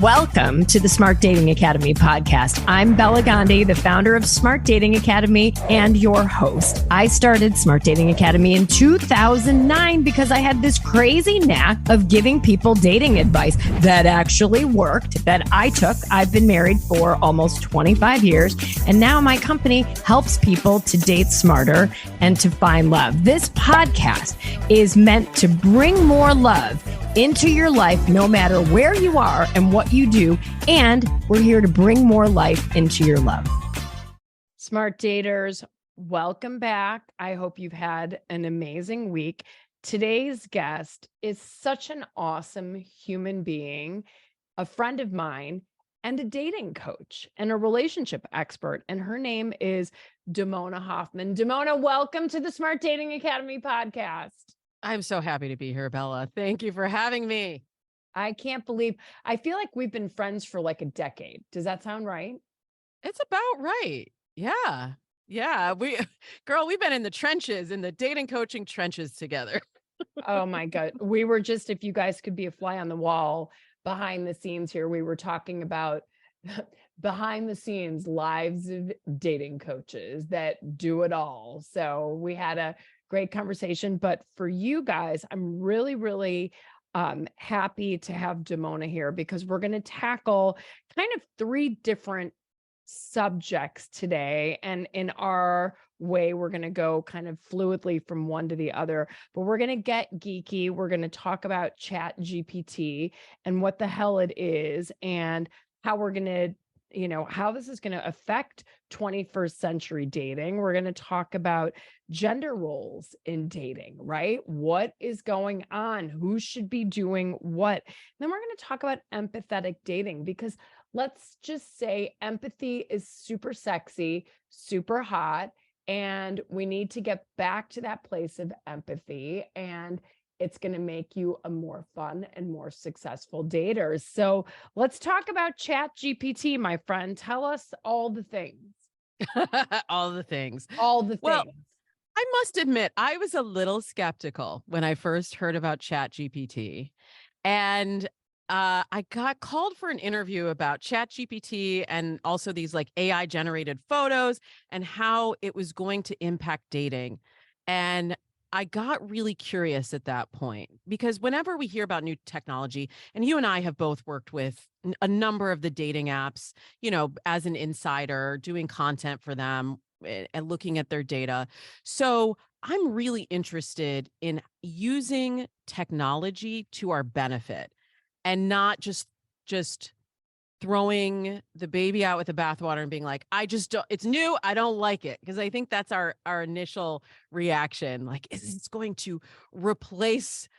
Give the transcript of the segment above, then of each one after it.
Welcome to the Smart Dating Academy podcast. I'm Bela Gandhi, the founder of Smart Dating Academy and your host. I started Smart Dating Academy in 2009 because I had this crazy knack of giving people dating advice that actually worked, that I took. I've been married for almost 25 years, and now my company helps people to date smarter and to find love. This podcast is meant to bring more love into your life, no matter where you are and what you do. And we're here to bring more life into your love. Smart daters, welcome back. I hope you've had an amazing week. Today's guest is such an awesome human being, a friend of mine, and a dating coach and a relationship expert. And her name is Damona Hoffman. Damona, welcome to the Smart Dating Academy podcast. I'm so happy to be here, Bella. Thank you for having me. I can't believe, I feel like we've been friends for like a decade. Does that sound right? It's about right. Yeah. Yeah. We've been in the trenches, in the dating coaching trenches together. Oh my God. We were just, if you guys could be a fly on the wall behind the scenes here, we were talking about behind the scenes lives of dating coaches that do it all. So we had a great conversation. But for you guys, I'm really happy to have Damona here because we're going to tackle kind of three different subjects today. And in our way, we're going to go kind of fluidly from one to the other, but we're going to get geeky. We're going to talk about Chat GPT and what the hell it is and how we're going to how this is going to affect 21st century dating. We're going to talk about gender roles in dating, right? What is going on? Who should be doing what? And then we're going to talk about empathetic dating because let's just say empathy is super sexy, super hot, and we need to get back to that place of empathy, and it's going to make you a more fun and more successful dater. So let's talk about Chat GPT, my friend. Tell us all the things. All the things. All the things. Well, I must admit, I was a little skeptical when I first heard about Chat GPT. And I got called for an interview about Chat GPT and also these like AI generated photos and how it was going to impact dating. And I got really curious at that point because whenever we hear about new technology, and you and I have both worked with a number of the dating apps, as an insider, doing content for them and looking at their data. So I'm really interested in using technology to our benefit and not just throwing the baby out with the bathwater and being like, it's new, I don't like it. Because I think that's our initial reaction. Like, is this going to replace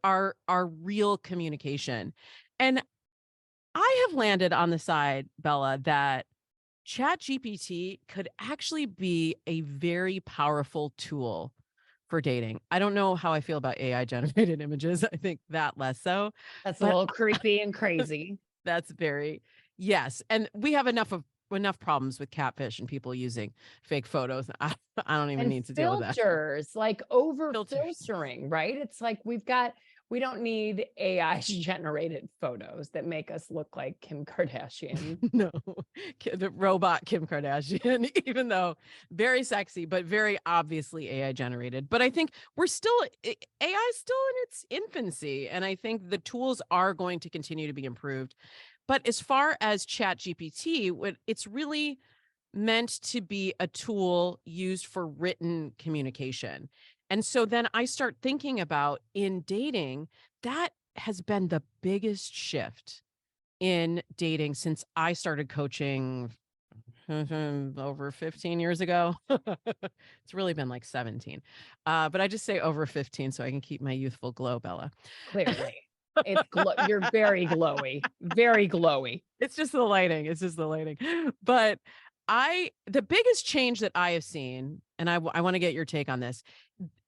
our real communication? And I have landed on the side, Bella, that Chat GPT could actually be a very powerful tool for dating. I don't know how I feel about AI generated images. I think that less so. That's a little creepy and crazy. That's yes. And we have enough problems with catfish and people using fake photos. I don't even need to deal with that. Filters, like over filtering, right? It's like we don't need AI generated photos that make us look like Kim Kardashian. No, the robot Kim Kardashian, even though very sexy, but very obviously AI generated. But I think AI is still in its infancy. And I think the tools are going to continue to be improved. But as far as Chat GPT, it's really meant to be a tool used for written communication. And so then I start thinking about in dating, that has been the biggest shift in dating since I started coaching over 15 years ago. It's really been like 17. But I just say over 15 so I can keep my youthful glow, Bella. Clearly. You're very glowy, very glowy. It's just the lighting. But the biggest change that I have seen, and I want to get your take on this,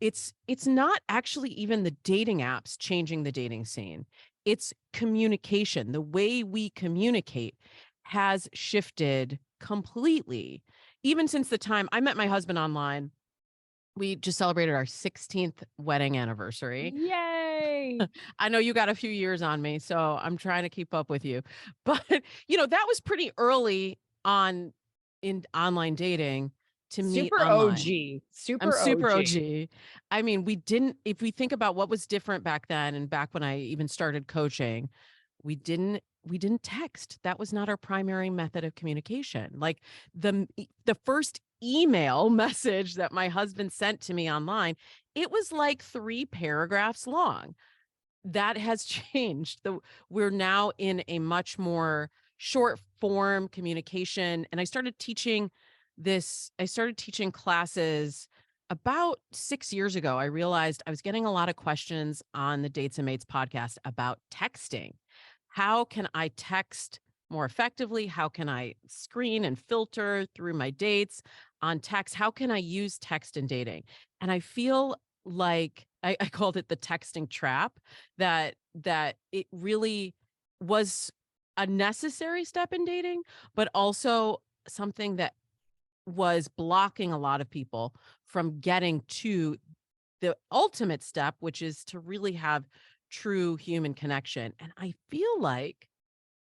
it's not actually even the dating apps changing the dating scene. It's communication. The way we communicate has shifted completely. Even since the time I met my husband online, We just celebrated our 16th wedding anniversary. Yay. I know you got a few years on me, so I'm trying to keep up with you. But, that was pretty early on in online dating to meet Super online. OG. I'm Super super OG. OG. I mean, if we think about what was different back then and back when I even started coaching, we didn't text. That was not our primary method of communication. Like the first email message that my husband sent to me online, it was like 3 paragraphs long. That has changed. We're now in a much more short form communication. And I started teaching classes about 6 years ago. I realized I was getting a lot of questions on the Dates and Mates podcast about texting. How can I text more effectively? How can I screen and filter through my dates on text? How can I use text in dating? And I feel like I called it the texting trap, that it really was a necessary step in dating, but also something that was blocking a lot of people from getting to the ultimate step, which is to really have true human connection. And I feel like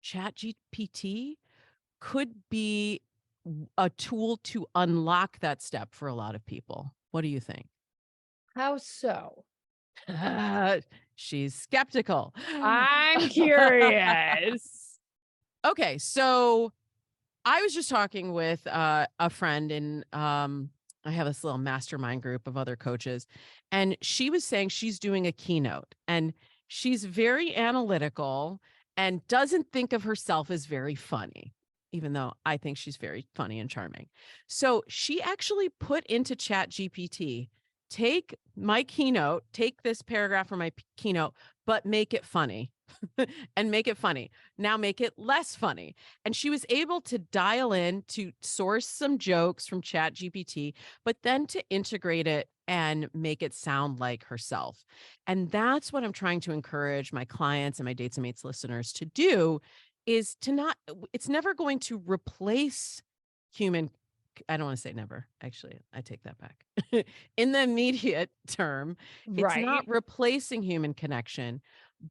Chat GPT could be a tool to unlock that step for a lot of people. What do you think? How so? She's skeptical. I'm curious. Okay, so I was just talking with a friend, and I have this little mastermind group of other coaches, and she was saying she's doing a keynote, and she's very analytical and doesn't think of herself as very funny, even though I think she's very funny and charming. So she actually put into Chat GPT, take my keynote, take this paragraph from my keynote, but make it funny and make it funny. Now make it less funny. And she was able to dial in to source some jokes from Chat GPT, but then to integrate it and make it sound like herself. And that's what I'm trying to encourage my clients and my Dates and Mates listeners to do, is to not, it's never going to replace human. I don't want to say never. Actually, I take that back. In the immediate term, it's Right. not replacing human connection,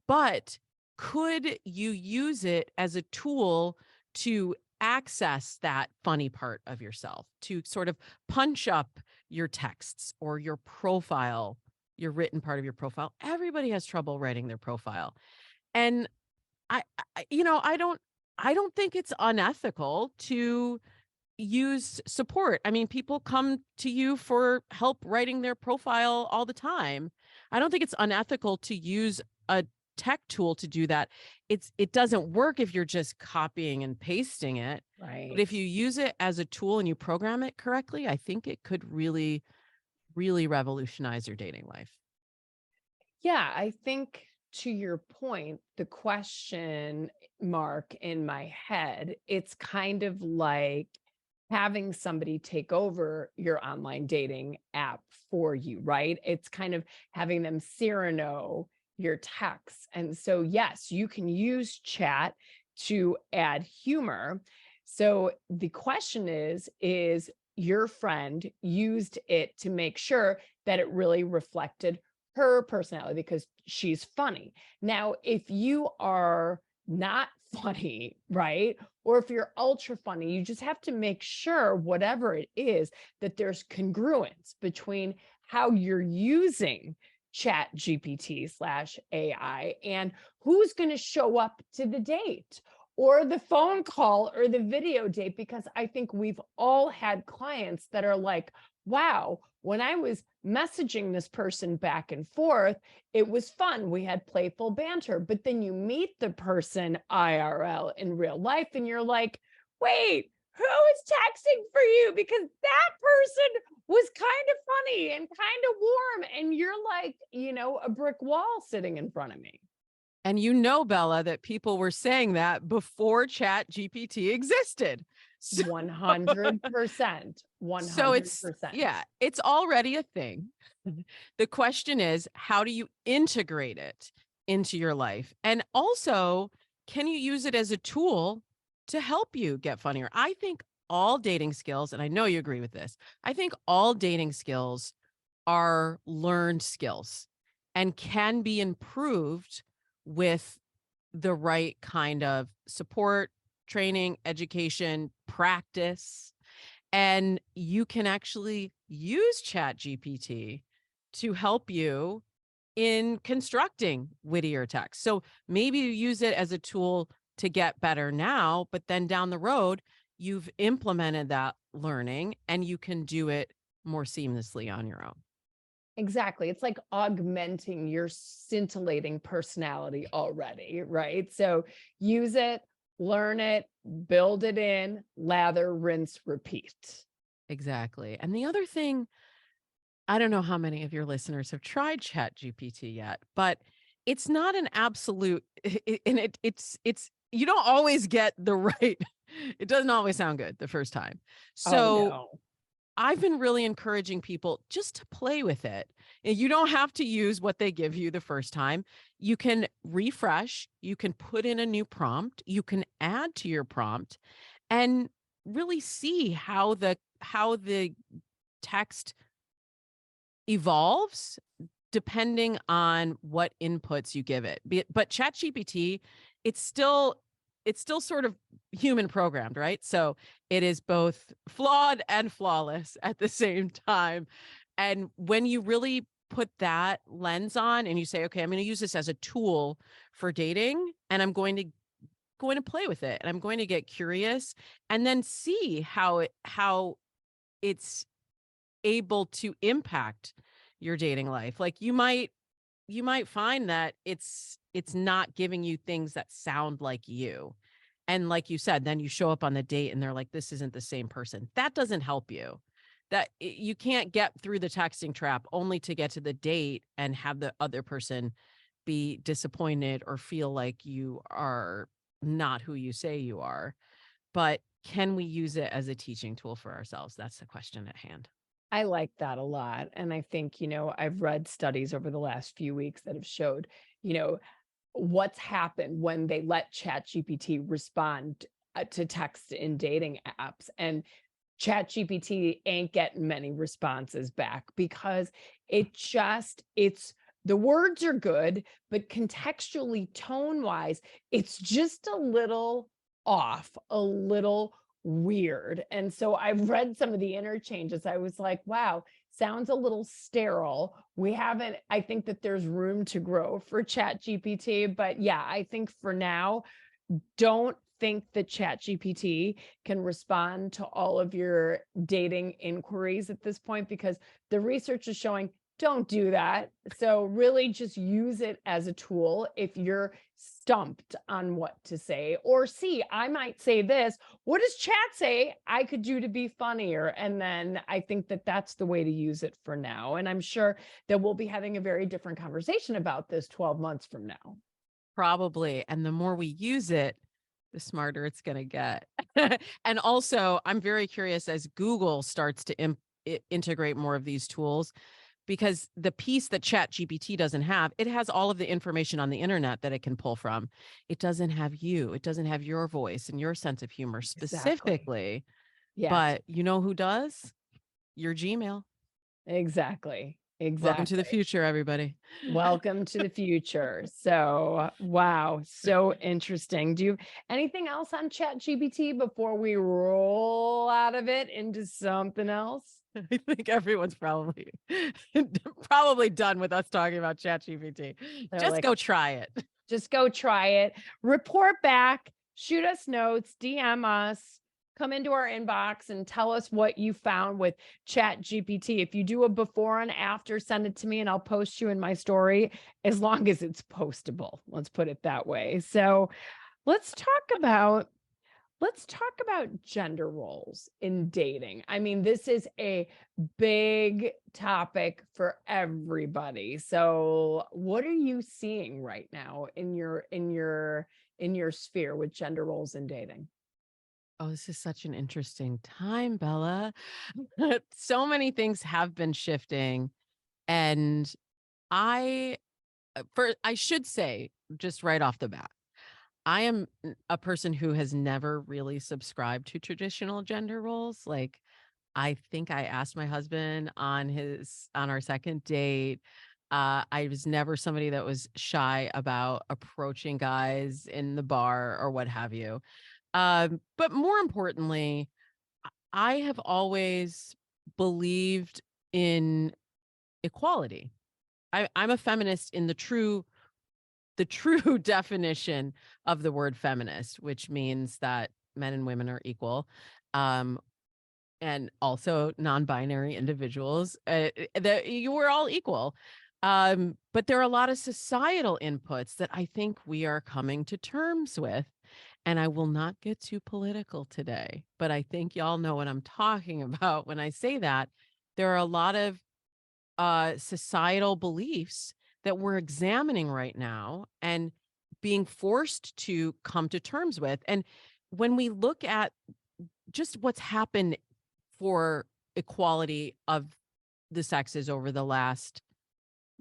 but could you use it as a tool to access that funny part of yourself, to sort of punch up your texts or your profile, your written part of your profile? Everybody has trouble writing their profile. And I don't think it's unethical to use support. I mean, people come to you for help writing their profile all the time. I don't think it's unethical to use a tech tool to do that. It doesn't work if you're just copying and pasting it. But Right. if you use it as a tool and you program it correctly, I think it could really, really revolutionize your dating life. Yeah, I think to your point, the question mark in my head, it's kind of like having somebody take over your online dating app for you, right? It's kind of having them Cyrano your texts. And so, yes, you can use chat to add humor. So the question is your friend used it to make sure that it really reflected her personality because she's funny. Now, if you are not funny, right? Or if you're ultra funny, you just have to make sure, whatever it is, that there's congruence between how you're using Chat GPT slash AI and who's going to show up to the date or the phone call or the video date. Because I think we've all had clients that are like, wow, when I was messaging this person back and forth, it was fun. We had playful banter, but then you meet the person IRL in real life and you're like, wait, who is texting for you? Because that person was kind of funny and kind of warm. And you're like, a brick wall sitting in front of me. And Bella, that people were saying that before Chat GPT existed. So 100%. So 100%. it's already a thing. The question is, how do you integrate it into your life? And also, can you use it as a tool to help you get funnier? I think all dating skills, and I know you agree with this, I think all dating skills are learned skills and can be improved with the right kind of support, training, education, practice. And you can actually use Chat GPT to help you in constructing wittier text. So maybe you use it as a tool to get better now, but then down the road, you've implemented that learning and you can do it more seamlessly on your own. Exactly. It's like augmenting your scintillating personality already, right? So use it, learn it, build it in, lather, rinse, repeat. Exactly. And the other thing, I don't know how many of your listeners have tried Chat GPT yet, but it's not an absolute, and it's you don't always get the right. It doesn't always sound good the first time. Oh, So no. I've been really encouraging people just to play with it. And you don't have to use what they give you the first time. You can refresh, you can put in a new prompt, you can add to your prompt and really see how the text evolves depending on what inputs you give it. But ChatGPT, it's still sort of human programmed, right? So it is both flawed and flawless at the same time. And when you really put that lens on and you say, okay, I'm going to use this as a tool for dating and I'm going to play with it and I'm going to get curious and then see how it's able to impact your dating life. Like you might find that it's not giving you things that sound like you. And like you said, then you show up on the date and they're like, this isn't the same person. That doesn't help you. You can't get through the texting trap only to get to the date and have the other person be disappointed or feel like you are not who you say you are. But can we use it as a teaching tool for ourselves? That's the question at hand. I like that a lot. And I think, I've read studies over the last few weeks that have showed, what's happened when they let ChatGPT respond to text in dating apps. And ChatGPT ain't getting many responses back because it's the words are good, but contextually, tone wise, it's just a little off, a little weird. And so I've read some of the interchanges. I was like, wow, sounds a little sterile. I think that there's room to grow for Chat GPT, but yeah, I think for now, don't think that Chat GPT can respond to all of your dating inquiries at this point, because the research is showing don't do that. So really just use it as a tool if you're stumped on what to say, or see, I might say this. What does chat say I could do to be funnier? And then I think that that's the way to use it for now. And I'm sure that we'll be having a very different conversation about this 12 months from now. Probably. And the more we use it, the smarter it's going to get. And also, I'm very curious as Google starts to integrate more of these tools, because the piece that Chat GPT doesn't have, it has all of the information on the internet that it can pull from. It doesn't have you. It doesn't have your voice and your sense of humor specifically. Yes. But you know who does? Your Gmail. Exactly. Welcome to the future, everybody. Welcome to the future. So, wow, so interesting. Do you have anything else on Chat GPT before we roll out of it into something else? I think everyone's probably done with us talking about Chat GPT. Just go try it. Just go try it. Report back, shoot us notes, DM us, come into our inbox and tell us what you found with Chat GPT. If you do a before and after, send it to me and I'll post you in my story, as long as it's postable. Let's put it that way. So let's talk about gender roles in dating. I mean, this is a big topic for everybody. So what are you seeing right now in your sphere with gender roles in dating? Oh, this is such an interesting time, Bella. So many things have been shifting. And I should say, just right off the bat, I am a person who has never really subscribed to traditional gender roles. Like, I think I asked my husband on our second date. I was never somebody that was shy about approaching guys in the bar or what have you. But more importantly, I have always believed in equality. I'm a feminist in the true definition of the word feminist, which means that men and women are equal. And also non-binary individuals, that you were all equal. But there are a lot of societal inputs that I think we are coming to terms with. And I will not get too political today, but I think y'all know what I'm talking about when I say that. There are a lot of societal beliefs that we're examining right now and being forced to come to terms with. And when we look at just what's happened for equality of the sexes over the last,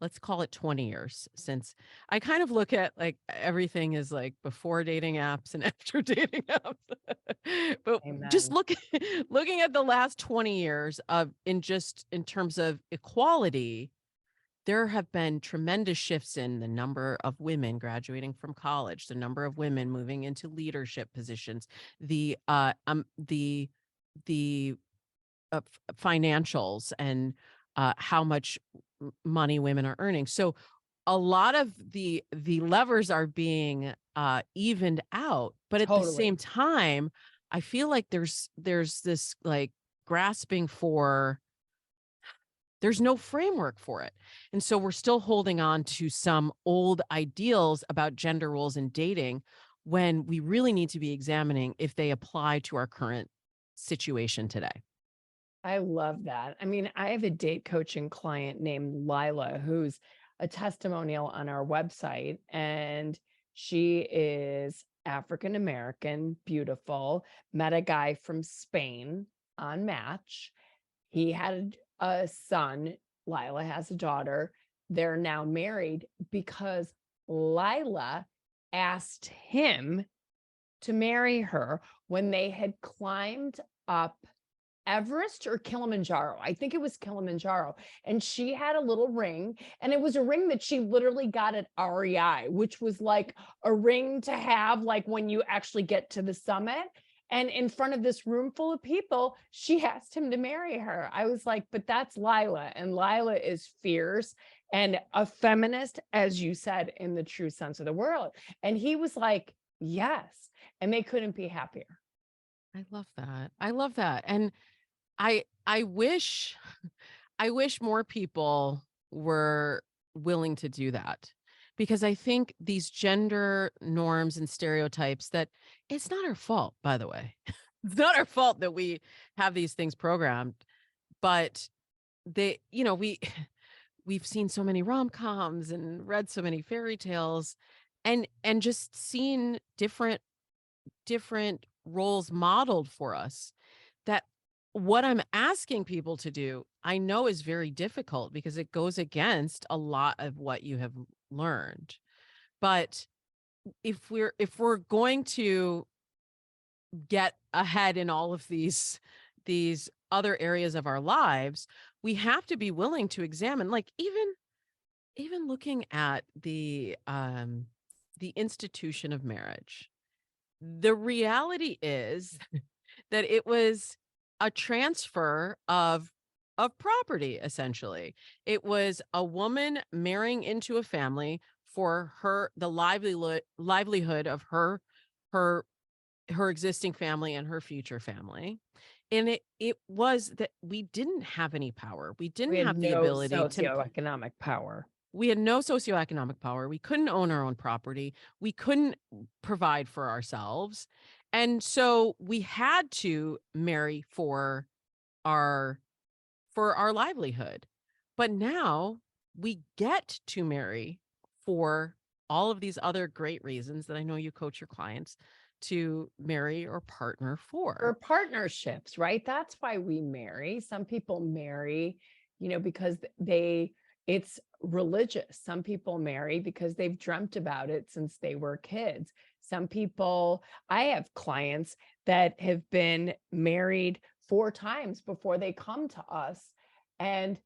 let's call it 20 years, since I kind of look at like everything is like before dating apps and after dating apps. But just Amen. looking at the last 20 years of in terms of equality, there have been tremendous shifts in the number of women graduating from college, the number of women moving into leadership positions, the financials, and how much money women are earning. So a lot of the levers are being evened out, but at the same Totally. time, I feel like there's this like grasping for, there's no framework for it. And so we're still holding on to some old ideals about gender roles in dating when we really need to be examining if they apply to our current situation today. I love that. I mean, I have a date coaching client named Lila who's a testimonial on our website, and she is African American, beautiful, met a guy from Spain on Match. He had a son. Lila has a daughter. They're now married because Lila asked him to marry her when they had climbed up Everest or Kilimanjaro. I think it was Kilimanjaro. And she had a little ring, and it was a ring that she literally got at REI, which was like a ring to have like when you actually get to the summit. And in front of this room full of people, she asked him to marry her. I was like, but that's Lila. And Lila is fierce and a feminist, as you said, in the true sense of the word. And he was like, yes. And they couldn't be happier. I love that. I love that. And I wish more people were willing to do that, because I think these gender norms and stereotypes, that it's not our fault, by the way. It's not our fault that we have these things programmed, but we've seen so many rom-coms and read so many fairy tales, and just seen different roles modeled for us, that what I'm asking people to do, I know is very difficult because it goes against a lot of what you have learned. But if we're going to get ahead in all of these other areas of our lives, we have to be willing to examine, like even looking at the institution of marriage. The reality is that it was a transfer of property. Essentially, it was a woman marrying into a family for the livelihood of her existing family and her future family. And it was that we didn't have any power. We didn't We had have the no ability to socioeconomic power. we had no socioeconomic power. We couldn't own our own property. We couldn't provide for ourselves. And so we had to marry for our livelihood. But now we get to marry for all of these other great reasons that I know you coach your clients to marry or partner For for. partnerships, right? That's why we marry. Some people marry, because it's religious. Some people marry because they've dreamt about it since they were kids. Some people, I have clients that have been married 4 times before they come to us, and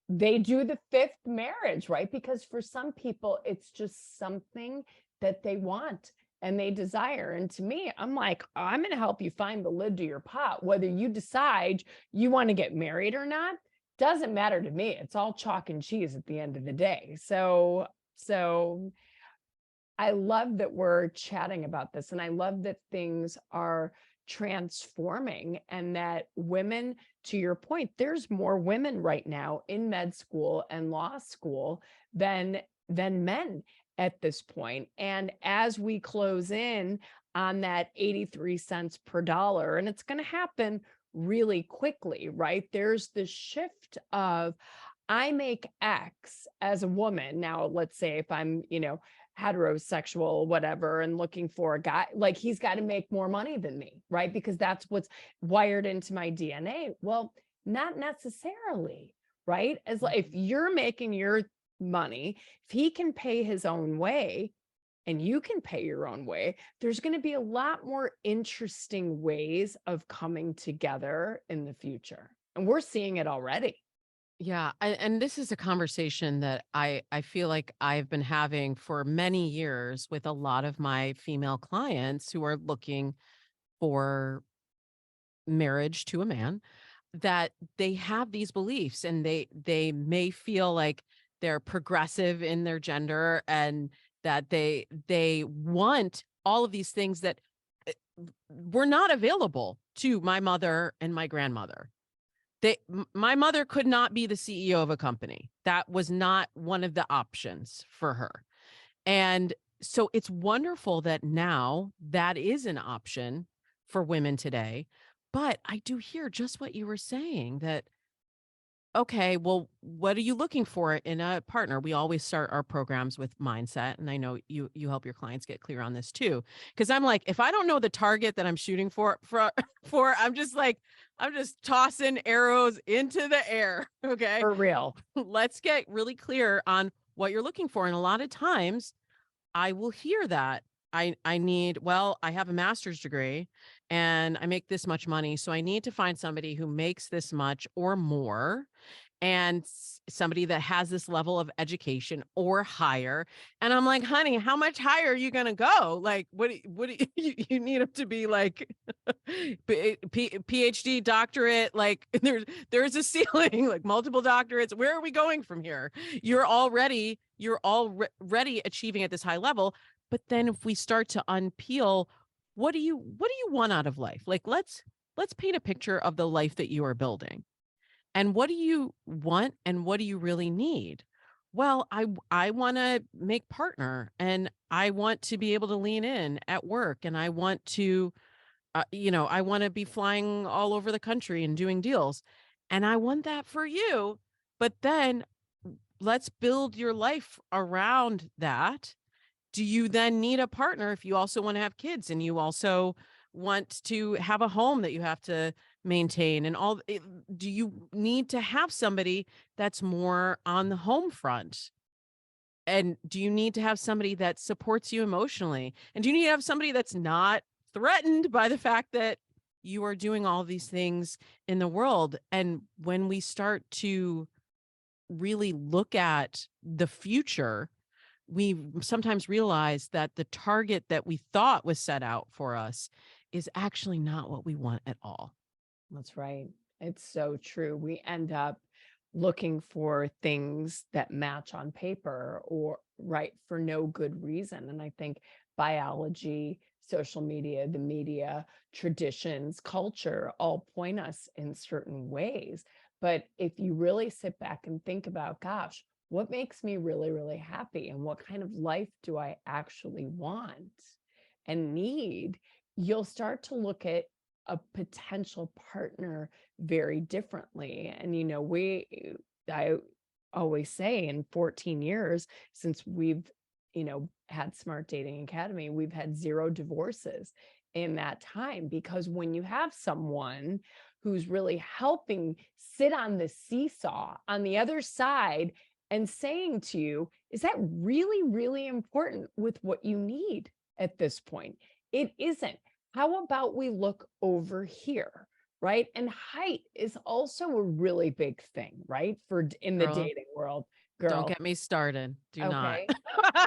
they do the 5th marriage, right? Because for some people, it's just something that they want and they desire. And to me, I'm like, I'm going to help you find the lid to your pot. Whether you decide you want to get married or not, doesn't matter to me. It's all chalk and cheese at the end of the day. So I love that we're chatting about this, and I love that things are transforming, and that women, to your point, there's more women right now in med school and law school than men at this point. And as we close in on that 83 cents per dollar, and it's going to happen really quickly, right? There's the shift of, I make X as a woman. Now, let's say if I'm, heterosexual, whatever, and looking for a guy, like, he's got to make more money than me, right? Because that's what's wired into my DNA. Well, not necessarily, right? As if you're making your money, if he can pay his own way and you can pay your own way, there's going to be a lot more interesting ways of coming together in the future. And we're seeing it already. Yeah, and this is a conversation that I feel like I've been having for many years with a lot of my female clients who are looking for marriage to a man, that they have these beliefs, and they may feel like they're progressive in their gender, and that they want all of these things that were not available to my mother and my grandmother. My mother could not be the CEO of a company. That was not one of the options for her. And so it's wonderful that now that is an option for women today. But I do hear just what you were saying, that, okay, well, what are you looking for in a partner? We always start our programs with mindset. And I know you help your clients get clear on this too. Cause I'm like, if I don't know the target that I'm shooting for, I'm just tossing arrows into the air. Okay. For real. Let's get really clear on what you're looking for. And a lot of times I will hear that I have a master's degree and I make this much money. So I need to find somebody who makes this much or more, and somebody that has this level of education or higher. And I'm like, honey, how much higher are you going to go? Like, what do you need them to be like PhD, doctorate? Like there's a ceiling, like multiple doctorates. Where are we going from here? You're already achieving at this high level. But then if we start to unpeel, what do you want out of life? Like, let's paint a picture of the life that you are building. And what do you want, and what do you really need? Well, I want to make partner, and I want to be able to lean in at work, and I want to I want to be flying all over the country and doing deals. And I want that for you. But then let's build your life around that. Do you then need a partner if you also want to have kids, and you also want to have a home that you have to maintain, and do you need to have somebody that's more on the home front? And do you need to have somebody that supports you emotionally? And do you need to have somebody that's not threatened by the fact that you are doing all these things in the world? And when we start to really look at the future, we sometimes realize that the target that we thought was set out for us is actually not what we want at all. That's right. It's so true. We end up looking for things that match on paper, or right, for no good reason. And I think biology, social media, the media, traditions, culture all point us in certain ways. But if you really sit back and think about, gosh, what makes me really, really happy, and what kind of life do I actually want and need, you'll start to look at a potential partner very differently. And, I always say, in 14 years since we've, had Smart Dating Academy, we've had 0 divorces in that time. Because when you have someone who's really helping sit on the seesaw on the other side and saying to you, is that really, really important with what you need at this point? It isn't. How about we look over here, right? And height is also a really big thing, right? In the Girl, dating world, don't girl. get me started. Do not. Okay.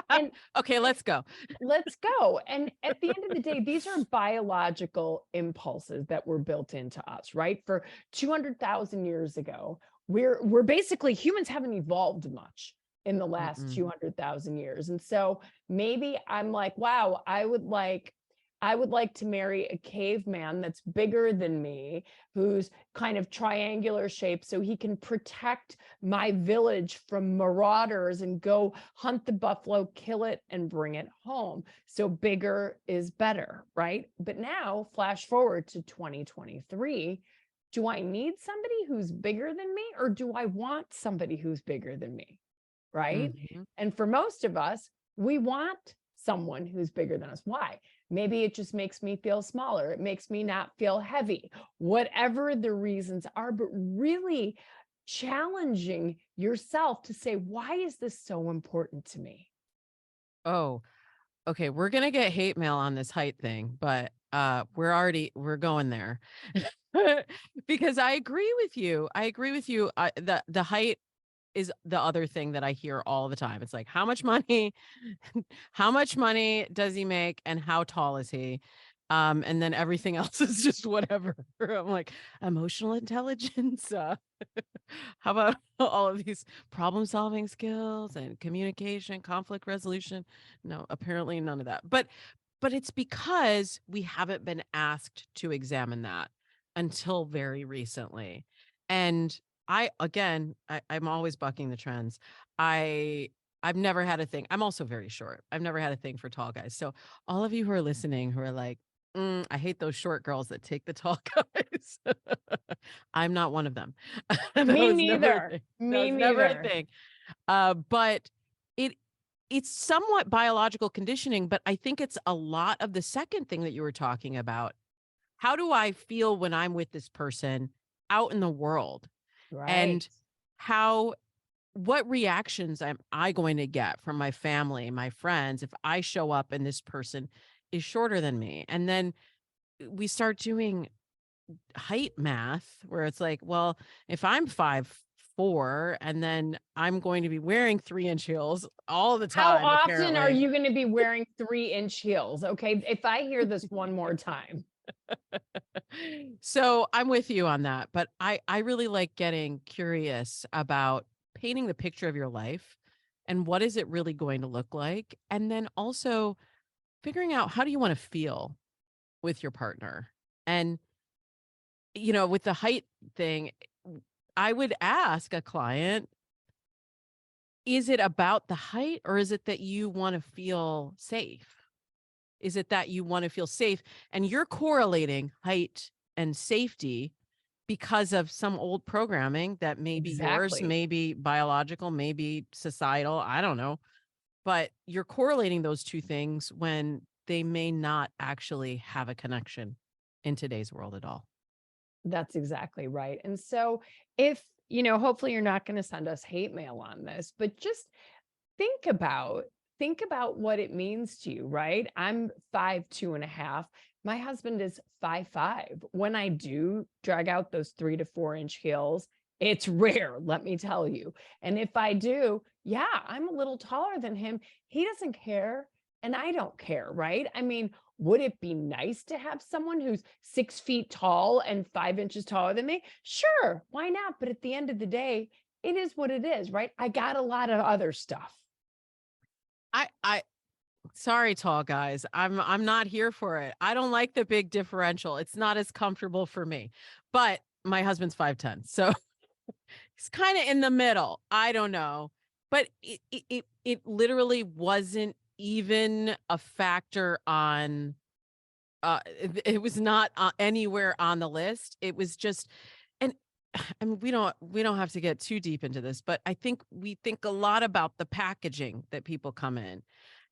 And Okay, let's go. let's go. And at the end of the day, these are biological impulses that were built into us, right? For 200,000 years ago, we're basically, humans haven't evolved much in the last Mm-mm. 200,000 years. And so maybe I'm like, wow, I would like to marry a caveman that's bigger than me, who's kind of triangular shape, so he can protect my village from marauders and go hunt the buffalo, kill it, and bring it home. So bigger is better, right? But now, flash forward to 2023. Do I need somebody who's bigger than me, or do I want somebody who's bigger than me? Right? Mhm. And for most of us, we want someone who's bigger than us. Why? Maybe it just makes me feel smaller. It makes me not feel heavy, whatever the reasons are, but really challenging yourself to say, why is this so important to me? Oh, okay. We're gonna get hate mail on this height thing, but we're going there. Because I agree with you. I agree with you. The height is the other thing that I hear all the time. It's like, how much money, how much money does he make, and how tall is he? And then everything else is just whatever. I'm like, emotional intelligence. How about all of these problem solving skills and communication, conflict resolution? No, apparently none of that. But it's because we haven't been asked to examine that until very recently. And I'm always bucking the trends. I I've never had a thing. I'm also very short. I've never had a thing for tall guys. So all of you who are listening who are like, I hate those short girls that take the tall guys. I'm not one of them. That Me was never a neither. thing. That Me was never a neither. thing. But it it's somewhat biological conditioning, but I think it's a lot of the second thing that you were talking about. How do I feel when I'm with this person out in the world? Right. And how what reactions am I going to get from my family, my friends, if I show up and this person is shorter than me? And then we start doing height math where it's like, well, if I'm 5'4" and then I'm going to be wearing 3-inch heels all the How time, often are apparently. you going to be wearing 3-inch heels? Okay. If I hear this one more time. So I'm with you on that, but I really like getting curious about painting the picture of your life and what is it really going to look like, and then also figuring out how do you want to feel with your partner. And with the height thing, I would ask a client, is it about the height, or is it that you want to feel safe? Is it that you want to feel safe and you're correlating height and safety because of some old programming that may be yours, Exactly. maybe biological, maybe societal, I don't know. But you're correlating those two things when they may not actually have a connection in today's world at all. That's exactly right. And so if, hopefully you're not going to send us hate mail on this, but just think about think about what it means to you, right? I'm 5'2.5". My husband is 5'5". When I do drag out those 3 to 4 inch heels, it's rare, let me tell you. And if I do, yeah, I'm a little taller than him. He doesn't care, and I don't care, right? I mean, would it be nice to have someone who's 6 feet tall and 5 inches taller than me? Sure, why not? But at the end of the day, it is what it is, right? I got a lot of other stuff. I sorry, tall guys. I'm not here for it. I don't like the big differential. It's not as comfortable for me. But my husband's 5'10". So he's kind of in the middle. I don't know. But it literally wasn't even a factor on it was not anywhere on the list. It was just, and I mean, we don't have to get too deep into this, but I think we think a lot about the packaging that people come in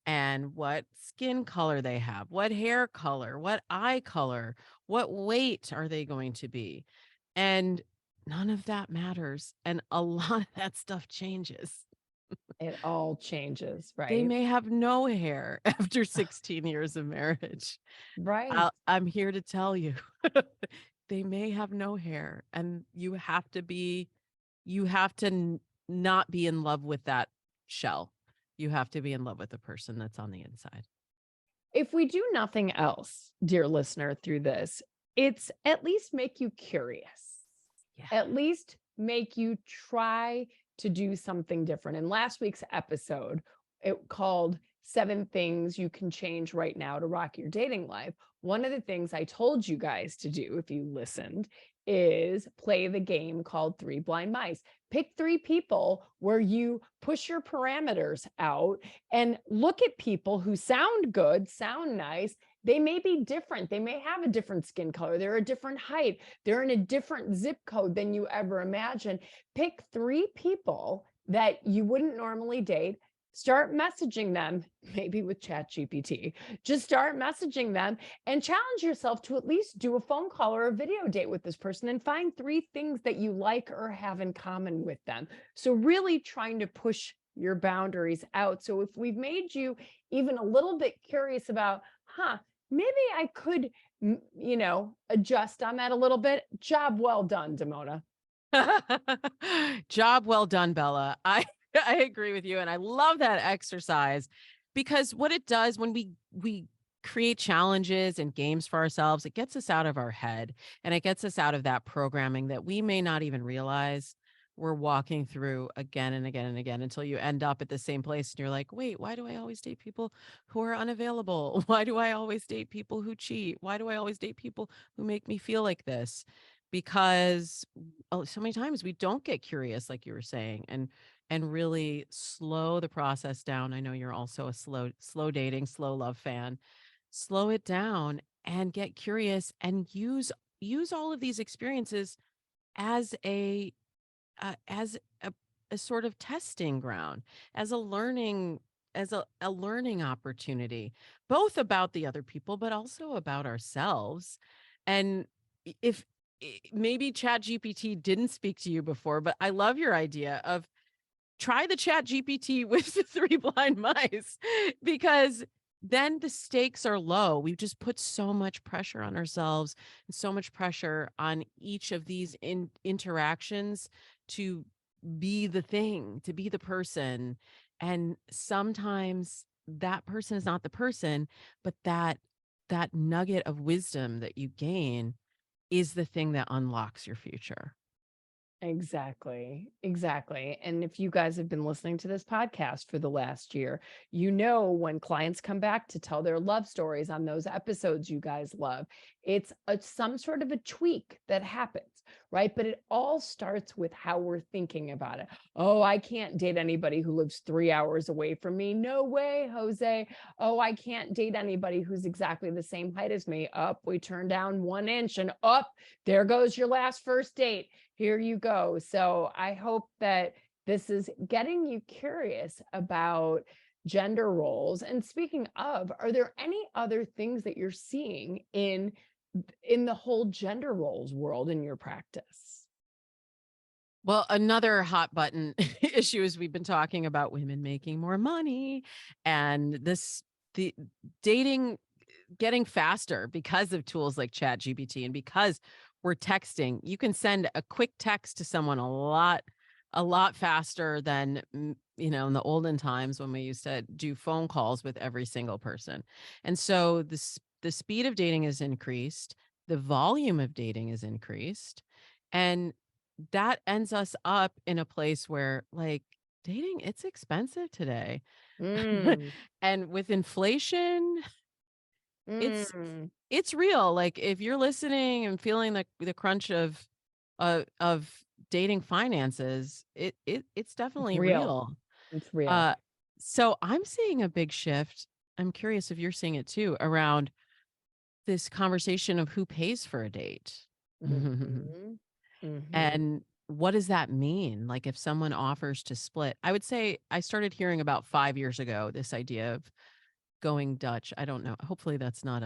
and what skin color they have, what hair color, what eye color, what weight are they going to be? And none of that matters. And a lot of that stuff changes. It all changes, They right? may have no hair after 16 years of marriage. Right. I'm here to tell you. they may have no hair, and you have to not be in love with that shell. You have to be in love with the person that's on the inside. If we do nothing else, dear listener, through this, it's at least make you curious. Yeah. At least make you try to do something different. In last week's episode, it called 7 Things You Can Change Right Now to Rock Your Dating Life. One of the things I told you guys to do, if you listened, is play the game called 3 Blind Mice. Pick 3 people where you push your parameters out and look at people who sound good, sound nice. They may be different. They may have a different skin color. They're a different height. They're in a different zip code than you ever imagined. Pick 3 people that you wouldn't normally date. Start messaging them, maybe with Chat GPT. Just start messaging them and challenge yourself to at least do a phone call or a video date with this person and find 3 things that you like or have in common with them. So really trying to push your boundaries out. So if we've made you even a little bit curious about, maybe I could, adjust on that a little bit. Job well done, Damona. Job well done, Bella. I agree with you. And I love that exercise, because what it does when we create challenges and games for ourselves, it gets us out of our head, and it gets us out of that programming that we may not even realize we're walking through again and again and again, until you end up at the same place and you're like, wait, why do I always date people who are unavailable? Why do I always date people who cheat? Why do I always date people who make me feel like this? Because so many times we don't get curious, like you were saying, and really slow the process down. I know you're also a slow dating, slow love fan. Slow it down and get curious, and use all of these experiences as a sort of testing ground, as a learning opportunity, both about the other people, but also about ourselves. And if maybe Chat GPT didn't speak to you before, but I love your idea of try the Chat GPT with the 3 blind mice, because then the stakes are low. We've just put so much pressure on ourselves, and so much pressure on each of these interactions to be the thing, to be the person. And sometimes that person is not the person, but that nugget of wisdom that you gain is the thing that unlocks your future. Exactly. And if you guys have been listening to this podcast for the last year, you know, when clients come back to tell their love stories on those episodes you guys love, it's some sort of a tweak that happens, right? But it all starts with how we're thinking about it. Oh, I can't date anybody who lives 3 hours away from me. No way, Jose. Oh, I can't date anybody who's exactly the same height as me. Up, we turn down 1 inch, and up, there goes your last first date. Here you go. So I hope that this is getting you curious about gender roles. And speaking of, are there any other things that you're seeing in the whole gender roles world in your practice? Well, another hot button issue is we've been talking about women making more money, and the dating getting faster because of tools like Chat GPT, and because we're texting. You can send a quick text to someone a lot faster than, in the olden times when we used to do phone calls with every single person. And so the speed of dating has increased, the volume of dating is increased, and that ends us up in a place where, like, dating, it's expensive today. And with inflation, it's real. Like, if you're listening and feeling the crunch of dating finances, it's definitely real. It's real. So I'm seeing a big shift. I'm curious if you're seeing it too, around this conversation of who pays for a date. And what does that mean? Like, if someone offers to split, I would say I started hearing about 5 years ago, this idea of going Dutch. I don't know. Hopefully that's not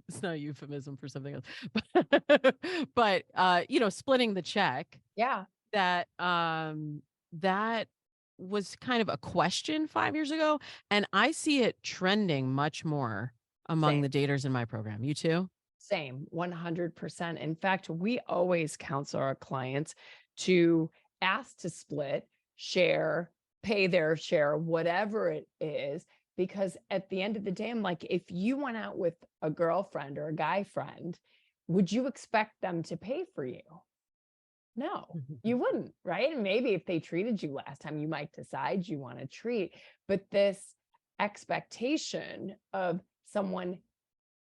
it's not a euphemism for something else. But splitting the check. Yeah. That was kind of a question 5 years ago, and I see it trending much more among Same. the daters in my program. You too? Same, 100%. In fact, we always counsel our clients to ask to split, share, pay their share, whatever it is, because at the end of the day, I'm like, if you went out with a girlfriend or a guy friend, would you expect them to pay for you? No, you wouldn't, right? And maybe if they treated you last time, you might decide you want to treat, but this expectation of someone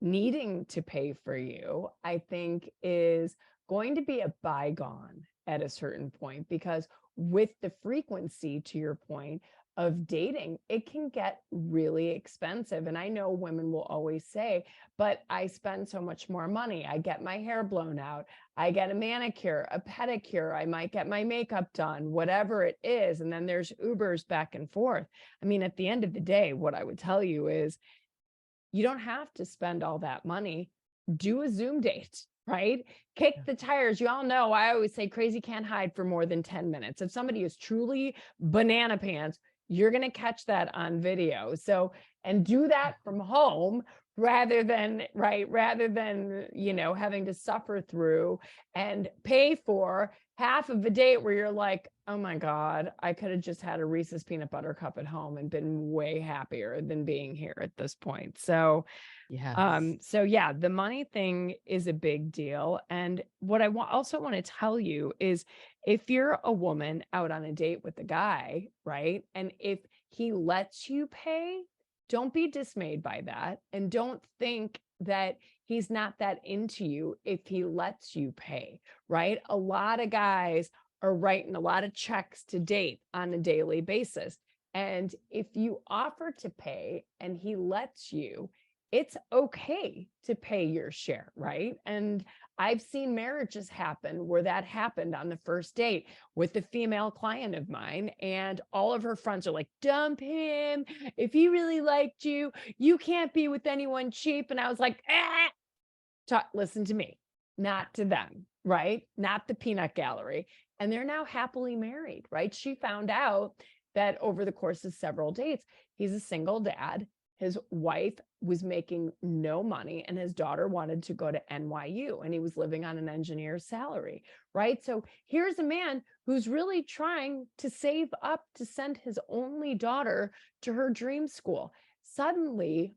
needing to pay for you, I think is going to be a bygone at a certain point, because with the frequency, to your point, of dating, it can get really expensive. And I know women will always say, but I spend so much more money. I get my hair blown out. I get a manicure, a pedicure. I might get my makeup done, whatever it is. And then there's Ubers back and forth. I mean, at the end of the day, what I would tell you is you don't have to spend all that money. Do a Zoom date, right? Kick the tires. You all know, I always say crazy can't hide for more than 10 minutes. If somebody is truly banana pants, you're going to catch that on video. So, and do that from home rather than, right, rather than, having to suffer through and pay for half of a date where you're like, oh my God, I could have just had a Reese's peanut butter cup at home and been way happier than being here at this point. So, yeah, the money thing is a big deal. And what I also want to tell you is, if you're a woman out on a date with a guy, right? And if he lets you pay, don't be dismayed by that. And don't think that he's not that into you if he lets you pay, right? A lot of guys are writing a lot of checks to date on a daily basis. And if you offer to pay and he lets you, it's okay to pay your share, right? And I've seen marriages happen where that happened on the first date with a female client of mine, and all of her friends are like, dump him. If he really liked you, you can't be with anyone cheap. And I was like, listen to me, not to them, right? Not the peanut gallery. And they're now happily married, right? She found out that over the course of several dates, he's a single dad. His wife was making no money and his daughter wanted to go to NYU and he was living on an engineer's salary, right? So here's a man who's really trying to save up to send his only daughter to her dream school. Suddenly,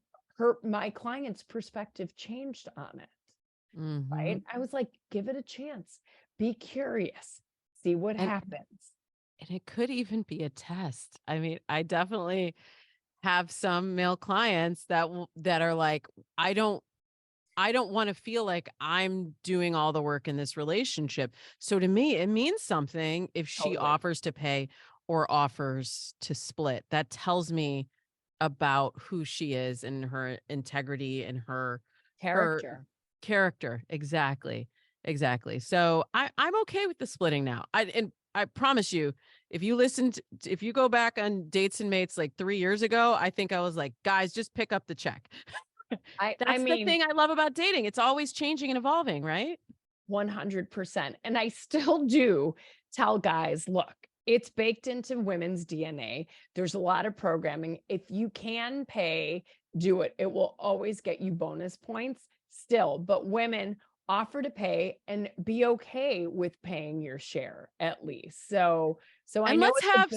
my client's perspective changed on it, right? I was like, give it a chance. Be curious. See what happens. And it could even be a test. I mean, I definitely have some male clients that are like, I don't want to feel like I'm doing all the work in this relationship. So to me, it means something if she offers to pay or offers to split. That tells me about who she is and her integrity and her character. Exactly. So I'm okay with the splitting now. I promise you, if you go back on Dates and Mates like 3 years ago, I think I was like, guys, just pick up the check. That's the thing I love about dating. It's always changing and evolving, right? 100%. And I still do tell guys, look, it's baked into women's DNA. There's a lot of programming. If you can pay, do it. It will always get you bonus points still. But women, offer to pay and be okay with paying your share at least. So I know let's have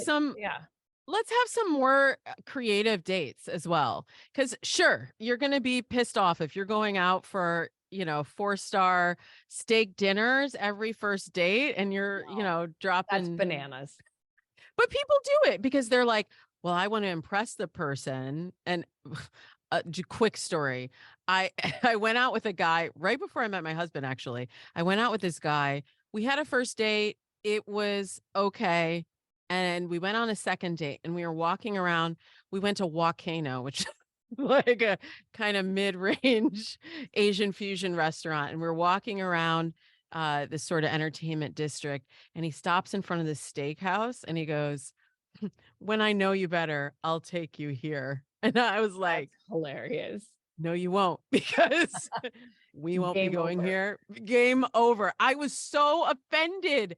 some more creative dates as well. Because sure, you're going to be pissed off if you're going out for, 4-star steak dinners every first date and you're, dropping. That's bananas. But people do it because they're like, well, I want to impress the person. And quick story. I went out with a guy right before I met my husband, actually. I went out with this guy. We had a first date. It was okay. And we went on a second date and we were walking around. We went to Volcano, which is like a kind of mid-range Asian fusion restaurant. And we're walking around this sort of entertainment district. And he stops in front of this steakhouse and he goes, when I know you better, I'll take you here. And I was like, that's hilarious. No, you won't, because we won't be going here. Game over. I was so offended.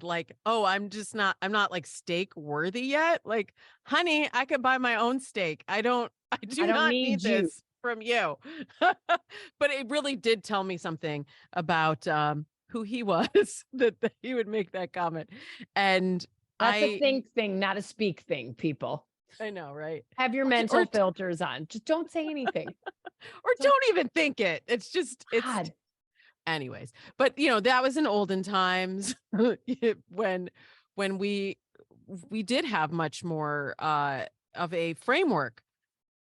Like, oh, I'm not like steak worthy yet. Like, honey, I could buy my own steak. I do not need this. from you. But it really did tell me something about who he was that he would make that comment. And That's a I think thing, not a speak thing, people. I know, right? Have your mental filters on. Just don't say anything. Or don't even think it. It's just God. anyways. But that was in olden times when we did have much more of a framework,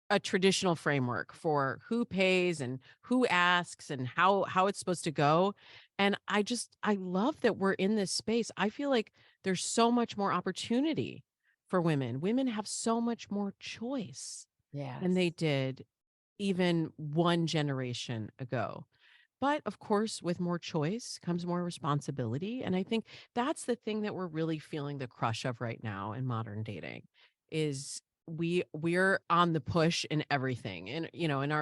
a traditional framework for who pays and who asks and how it's supposed to go. And I love that we're in this space. I feel like there's so much more opportunity for women. Women have so much more choice than they Yes. did even one generation ago. But of course, with more choice comes more responsibility. And I think that's the thing that we're really feeling the crush of right now in modern dating is we're on the push in everything. And in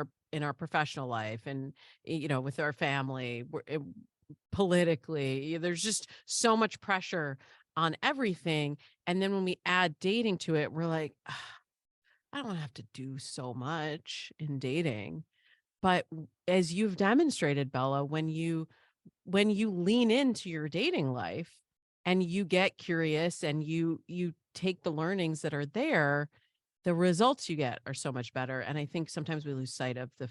our professional life and with our family, politically, there's just so much pressure on everything. And then when we add dating to it, we're like, I don't have to do so much in dating. But as you've demonstrated, Bella, when you lean into your dating life and you get curious and you take the learnings that are there, the results you get are so much better. And I think sometimes we lose sight of the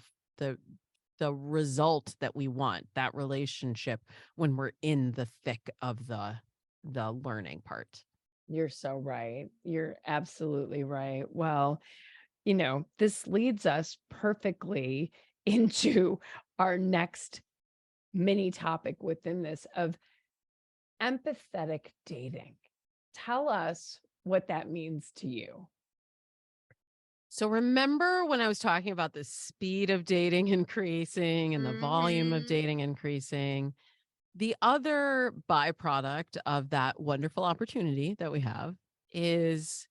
the result that we want, that relationship, when we're in the thick of the learning part. You're so right. You're absolutely right. Well, this leads us perfectly into our next mini topic within this of empathetic dating. Tell us what that means to you. So remember when I was talking about the speed of dating increasing and the volume of dating increasing? The other byproduct of that wonderful opportunity that we have is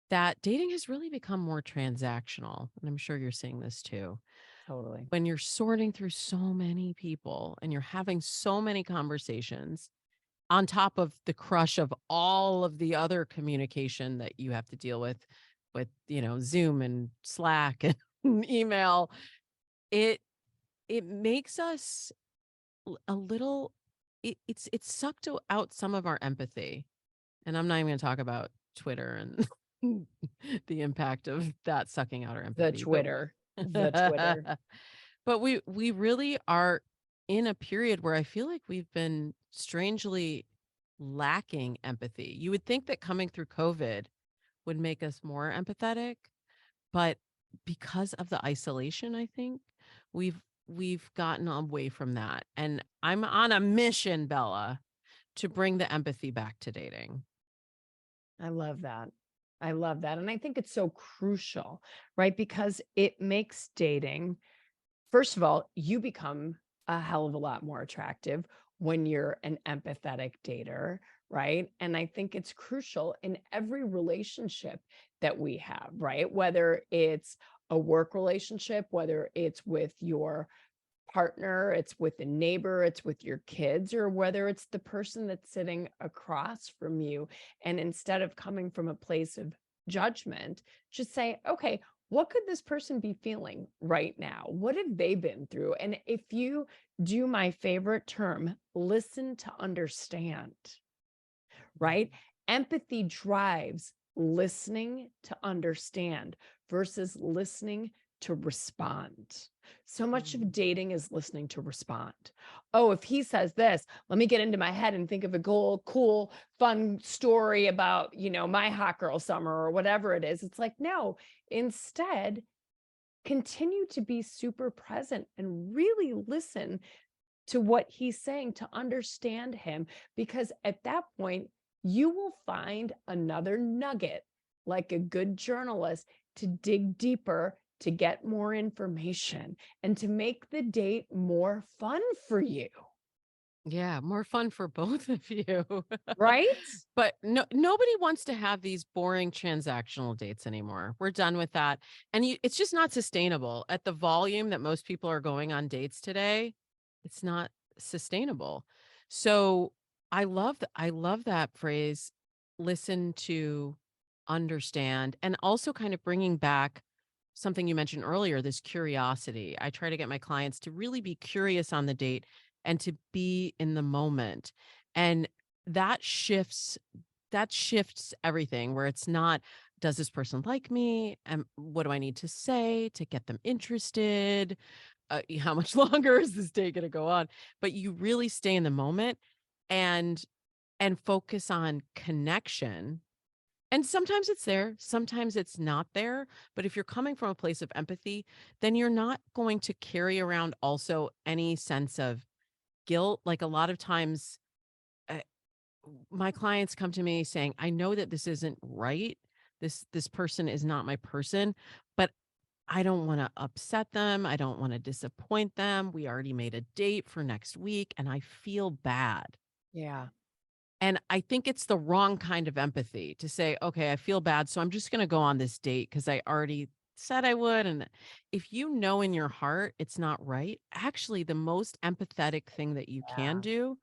that dating has really become more transactional. And I'm sure you're seeing this too. Totally. When you're sorting through so many people and you're having so many conversations on top of the crush of all of the other communication that you have to deal with Zoom and Slack and email, it makes us a little it's sucked out some of our empathy. And I'm not even going to talk about Twitter and the impact of that sucking out our The empathy. Twitter. The Twitter. But we really are in a period where I feel like we've been strangely lacking empathy. You would think that coming through COVID would make us more empathetic, but because of the isolation, I think we've gotten away from that. And I'm on a mission, Bella, to bring the empathy back to dating. I love that. I love that. And I think it's so crucial, right? Because it makes dating, first of all, you become a hell of a lot more attractive when you're an empathetic dater, right? And I think it's crucial in every relationship that we have, right? Whether it's a work relationship, whether it's with your partner, it's with a neighbor, it's with your kids, or whether it's the person that's sitting across from you. And instead of coming from a place of judgment, just say, okay, what could this person be feeling right now? What have they been through? And if you do my favorite term, listen to understand, right? Empathy drives listening to understand versus listening to respond. So much of dating is listening to respond. Oh, if he says this, let me get into my head and think of a cool, fun story about, my hot girl summer or whatever it is. It's like, no, instead, continue to be super present and really listen to what he's saying to understand him, because at that point, you will find another nugget, like a good journalist, to dig deeper, to get more information, and to make the date more fun for you. Yeah, more fun for both of you. Right? But nobody wants to have these boring transactional dates anymore. We're done with that. And it's just not sustainable. At the volume that most people are going on dates today, it's not sustainable. So I love that phrase, listen to understand, and also kind of bringing back something you mentioned earlier, this curiosity. I try to get my clients to really be curious on the date and to be in the moment. And that shifts everything, where it's not, does this person like me? And what do I need to say to get them interested? How much longer is this day going to go on? But you really stay in the moment and focus on connection. And sometimes it's there, sometimes it's not there. But if you're coming from a place of empathy, then you're not going to carry around also any sense of guilt. Like, a lot of times, uh, my clients come to me saying, I know that this isn't right. This person is not my person, but I don't want to upset them. I don't want to disappoint them. We already made a date for next week and I feel bad. Yeah. And I think it's the wrong kind of empathy to say, okay, I feel bad, so I'm just going to go on this date because I already said I would. And if you know in your heart it's not right, actually, the most empathetic thing that you can Yeah. do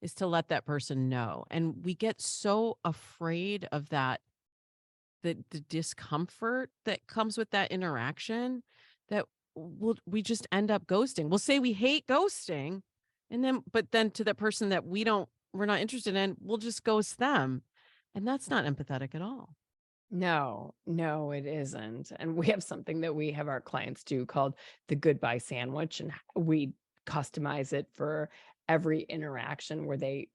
is to let that person know. And we get so afraid of that, the discomfort that comes with that interaction, that we just end up ghosting. We'll say we hate ghosting, and then but then to the person that we're not interested in, we'll just ghost them. And that's not empathetic at all. No, no, it isn't. And we have something that we have our clients do called the goodbye sandwich, and we customize it for every interaction where they,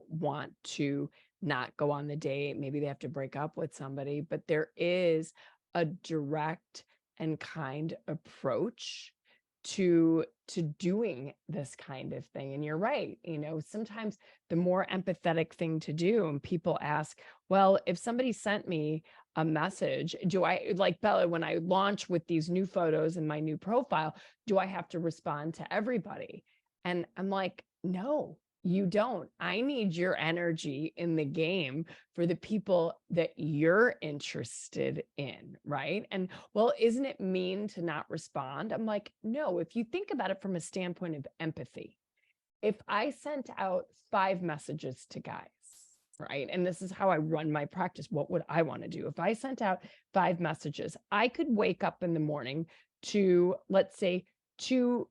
want to not go on the date. Maybe they have to break up with somebody, but there is a direct and kind approach to doing this kind of thing. And you're right, sometimes the more empathetic thing to do, and people ask, well, if somebody sent me a message, do I, like Bella, when I launch with these new photos and my new profile, do I have to respond to everybody? And I'm like, no, you don't. I need your energy in the game for the people that you're interested in, right? And well, isn't it mean to not respond? I'm like, no, if you think about it from a standpoint of empathy, if I sent out 5 messages to guys, right? And this is how I run my practice. What would I want to do? If I sent out 5 messages, I could wake up in the morning to, let's say, 2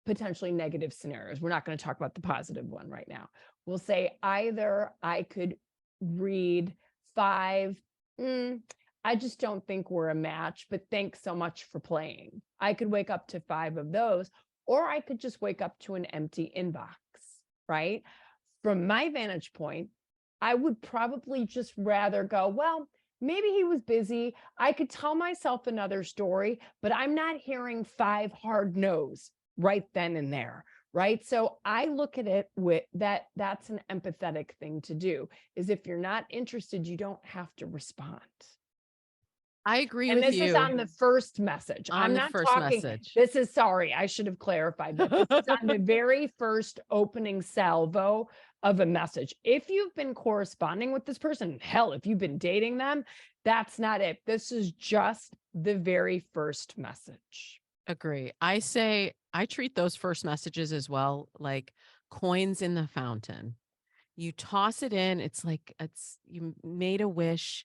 potentially negative scenarios. We're not going to talk about the positive one right now. We'll say either I could read 5, I just don't think we're a match, but thanks so much for playing. I could wake up to 5 of those, or I could just wake up to an empty inbox, right? From my vantage point, I would probably just rather go, well, maybe he was busy. I could tell myself another story, but I'm not hearing 5 hard no's right then and there, right? So I look at it with that's an empathetic thing to do, is if you're not interested, you don't have to respond. I agree And with this is on you the first message. on I'm the not first talking, message. this is, sorry, I should have clarified that. This is on the very first opening salvo of a message. If you've been corresponding with this person, hell, if you've been dating them, that's not it. This is just the very first message. Agree. I treat those first messages as well like coins in the fountain. You toss it in, it's like you made a wish,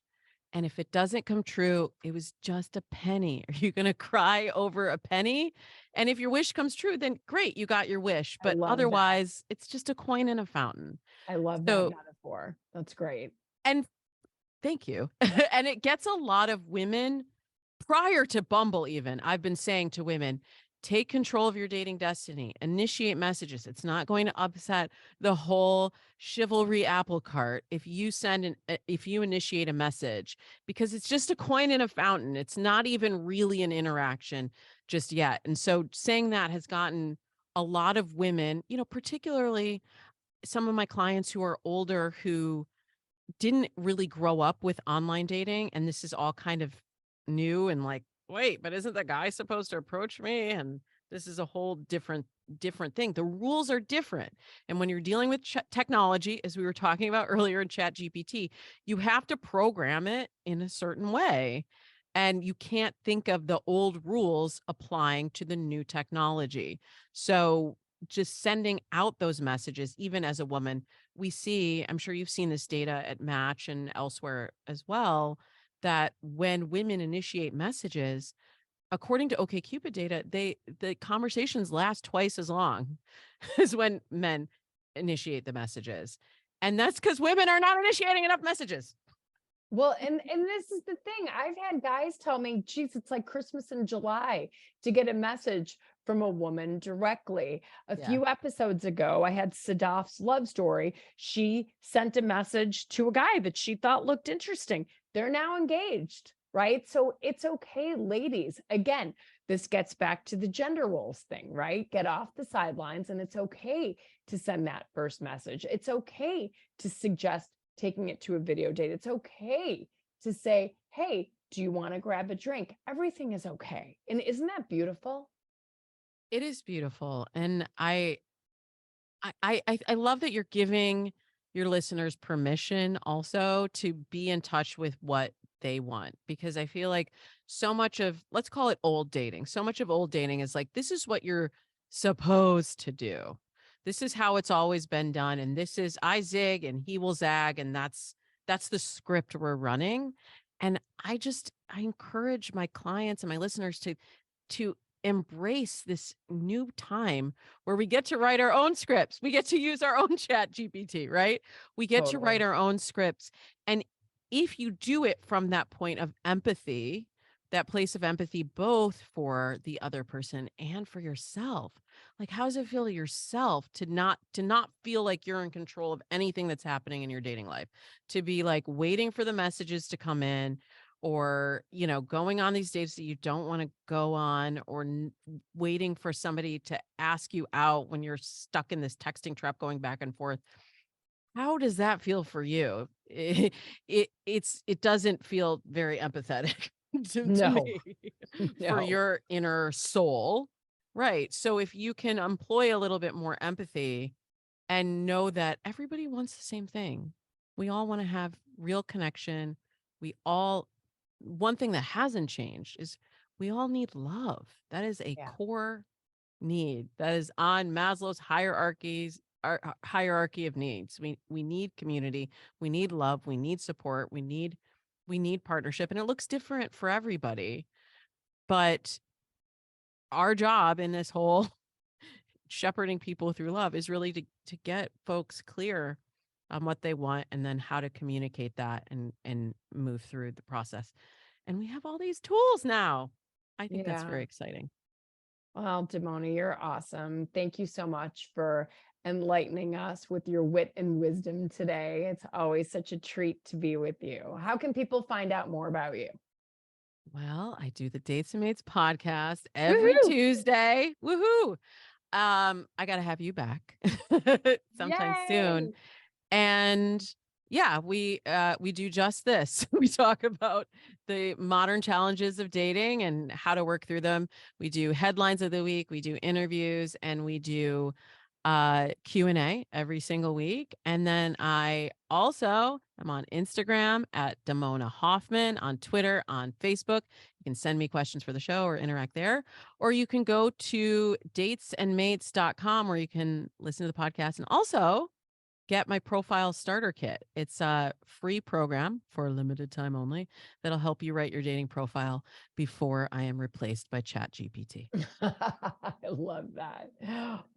and if it doesn't come true, it was just a penny. Are you going to cry over a penny? And if your wish comes true, then great, you got your wish. I But love that. otherwise, it's just a coin in a fountain. I love that So, metaphor. That's great. and thank you. And it gets a lot of women prior to Bumble, even. I've been saying to women, take control of your dating destiny, initiate messages. It's not going to upset the whole chivalry apple cart if you if you initiate a message, because it's just a coin in a fountain. It's not even really an interaction just yet. And so saying that has gotten a lot of women, particularly some of my clients who are older, who didn't really grow up with online dating, and this is all kind of new, and like, wait, but isn't the guy supposed to approach me? And this is a whole different thing. The rules are different. And when you're dealing with technology, as we were talking about earlier in Chat GPT, you have to program it in a certain way. And you can't think of the old rules applying to the new technology. So just sending out those messages, even as a woman, we see, I'm sure you've seen this data at Match and elsewhere as well, that when women initiate messages, according to OKCupid data, the conversations last twice as long as when men initiate the messages. And that's because women are not initiating enough messages. Well, and this is the thing. I've had guys tell me, geez, it's like Christmas in July to get a message from a woman directly. A few episodes ago, I had Sadaf's love story. She sent a message to a guy that she thought looked interesting. They're now engaged, right? So it's okay, ladies. Again, this gets back to the gender roles thing, right? Get off the sidelines, and it's okay to send that first message. It's okay to suggest taking it to a video date. It's okay to say, hey, do you want to grab a drink? Everything is okay. And isn't that beautiful? It is beautiful. And I love that you're giving your listeners permission also to be in touch with what they want, because I feel like so much of, let's call it old dating. So much of old dating is like, this is what you're supposed to do. This is how it's always been done. And this is, I zig and he will zag. And that's the script we're running. And I encourage my clients and my listeners to embrace this new time where we get to write our own scripts. We get to use our own Chat GPT, right? We get to write our own scripts. And if you do it from that point of empathy, that place of empathy, both for the other person and for yourself, like, how does it feel to yourself to not feel like you're in control of anything that's happening in your dating life, to be like waiting for the messages to come in, or, going on these dates that you don't want to go on, or waiting for somebody to ask you out when you're stuck in this texting trap going back and forth. How does that feel for you? It doesn't feel very empathetic to me for your inner soul. Right. So if you can employ a little bit more empathy and know that everybody wants the same thing, we all want to have real connection. One thing that hasn't changed is we all need love. That is a core need. That is on Maslow's hierarchy of needs. We need community. We need love. We need support. We need partnership. And it looks different for everybody. But our job in this whole shepherding people through love is really to get folks clear on what they want, and then how to communicate that and move through the process. And we have all these tools now. I think that's very exciting. Well, Damona, you're awesome. Thank you so much for enlightening us with your wit and wisdom today. It's always such a treat to be with you. How can people find out more about you? Well, I do the Dates and Mates podcast every Tuesday. Woohoo! I got to have you back sometime soon. And yeah, we do just this. We talk about the modern challenges of dating and how to work through them. We do headlines of the week, we do interviews, and we do Q&A every single week. And then I also am on Instagram at Damona Hoffman, on Twitter, on Facebook. You can send me questions for the show or interact there, or you can go to datesandmates.com where you can listen to the podcast and also get my profile starter kit. It's a free program for a limited time only that'll help you write your dating profile before I am replaced by Chat GPT. I love that.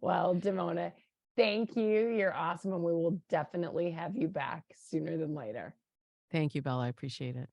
Well, Damona, thank you. You're awesome. And we will definitely have you back sooner than later. Thank you, Bella. I appreciate it.